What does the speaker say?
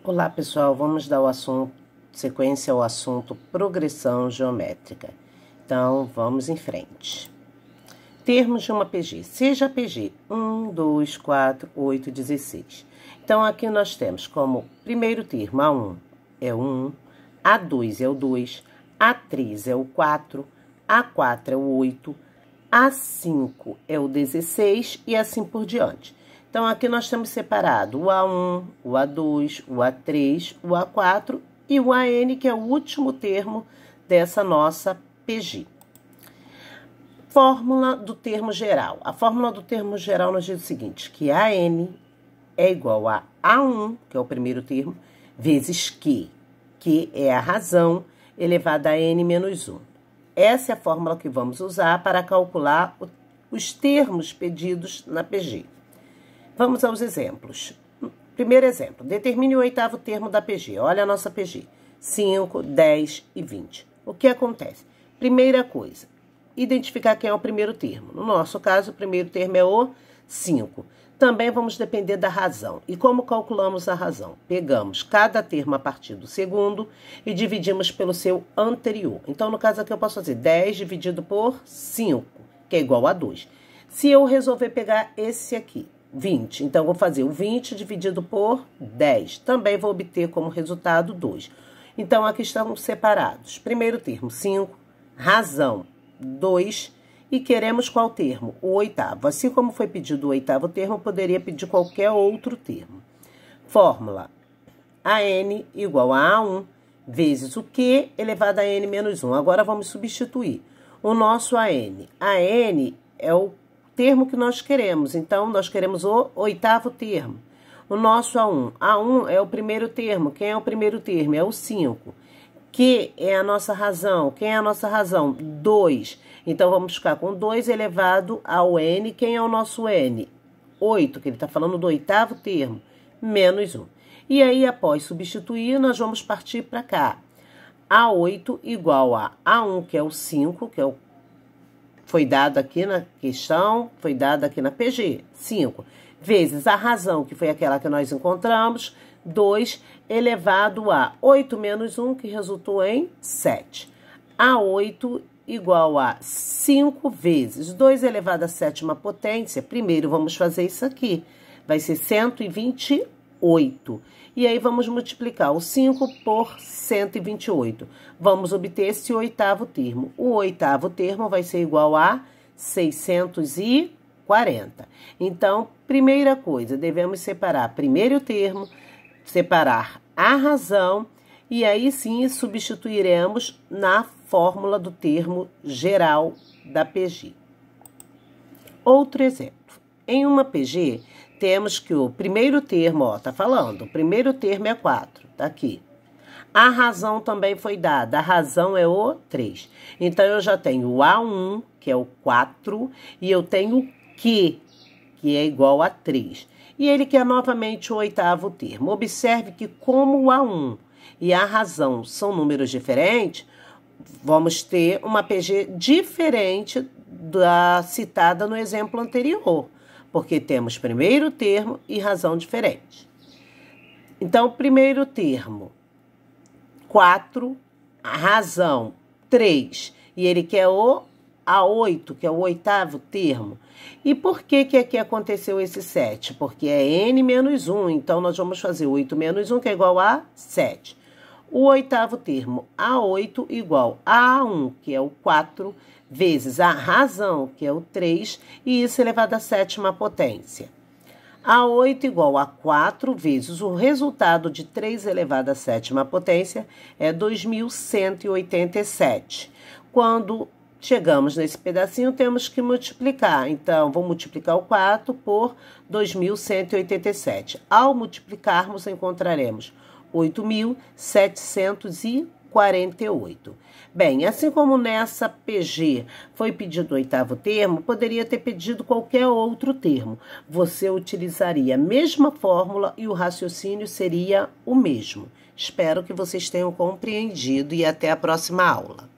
Olá, pessoal, vamos dar sequência ao assunto progressão geométrica. Então, vamos em frente. Termos de uma PG. Seja a PG 1, 2, 4, 8, 16. Então, aqui nós temos como primeiro termo A1 é o 1, A2 é o 2, A3 é o 4, A4 é o 8, A5 é o 16 e assim por diante. Então, aqui nós temos separado o A1, o A2, o A3, o A4 e o AN, que é o último termo dessa nossa PG. Fórmula do termo geral. A fórmula do termo geral nos diz o seguinte, que AN é igual a A1, que é o primeiro termo, vezes Q, que é a razão, elevada a N menos 1. Essa é a fórmula que vamos usar para calcular os termos pedidos na PG. Vamos aos exemplos. Primeiro exemplo, determine o oitavo termo da PG. Olha a nossa PG, 5, 10 e 20. O que acontece? Primeira coisa, identificar quem é o primeiro termo. No nosso caso, o primeiro termo é o 5. Também vamos depender da razão. E como calculamos a razão? Pegamos cada termo a partir do segundo e dividimos pelo seu anterior. Então, no caso aqui, eu posso fazer 10 dividido por 5, que é igual a 2. Se eu resolver pegar esse aqui, 20. Então, vou fazer o 20 dividido por 10. Também vou obter como resultado 2. Então, aqui estamos separados. Primeiro termo, 5. Razão, 2. E queremos qual termo? O oitavo. Assim como foi pedido o oitavo termo, poderia pedir qualquer outro termo. Fórmula. AN igual a A1 vezes o Q elevado a N menos 1. Agora, vamos substituir o nosso AN. AN é o termo que nós queremos, então nós queremos o oitavo termo. O nosso A1 é o primeiro termo. Quem é o primeiro termo? É o 5. Que é a nossa razão. Quem é a nossa razão? 2. Então, vamos ficar com 2 elevado ao N. Quem é o nosso N? 8, que ele está falando do oitavo termo, menos 1. E aí, após substituir, nós vamos partir para cá. A8 igual a A1, que é o 5, que é o foi dado aqui na questão, foi dado aqui na PG, 5, vezes a razão, que foi aquela que nós encontramos, 2, elevado a 8 menos 1, que resultou em 7. A8 igual a 5 vezes 2 elevado à sétima potência. Primeiro, vamos fazer isso aqui. Vai ser 128. E aí, vamos multiplicar o 5 por 128. Vamos obter esse oitavo termo. O oitavo termo vai ser igual a 640. Então, primeira coisa, devemos separar primeiro termo, separar a razão, e aí sim substituiremos na fórmula do termo geral da PG. Outro exemplo. Em uma PG, temos que o primeiro termo, ó, tá falando, o primeiro termo é 4, tá aqui. A razão também foi dada, a razão é o 3. Então, eu já tenho o A1, que é o 4, e eu tenho o Q, que é igual a 3. E ele quer novamente o oitavo termo. Observe que como o A1 e a razão são números diferentes, vamos ter uma PG diferente da citada no exemplo anterior, porque temos primeiro termo e razão diferente. Então, primeiro termo, 4, razão, 3, e ele quer o A8, que é o oitavo termo. E por que aqui aconteceu esse 7? Porque é N menos 1, então nós vamos fazer 8 menos 1, que é igual a 7. O oitavo termo, A8, igual a A1, que é o 4, vezes a razão, que é o 3, e isso elevado à sétima potência. A8 igual a 4 vezes o resultado de 3 elevado à sétima potência é 2.187. Quando chegamos nesse pedacinho, temos que multiplicar. Então, vou multiplicar o 4 por 2.187. Ao multiplicarmos, encontraremos 8.748. Bem, assim como nessa PG foi pedido o oitavo termo, poderia ter pedido qualquer outro termo. Você utilizaria a mesma fórmula e o raciocínio seria o mesmo. Espero que vocês tenham compreendido e até a próxima aula.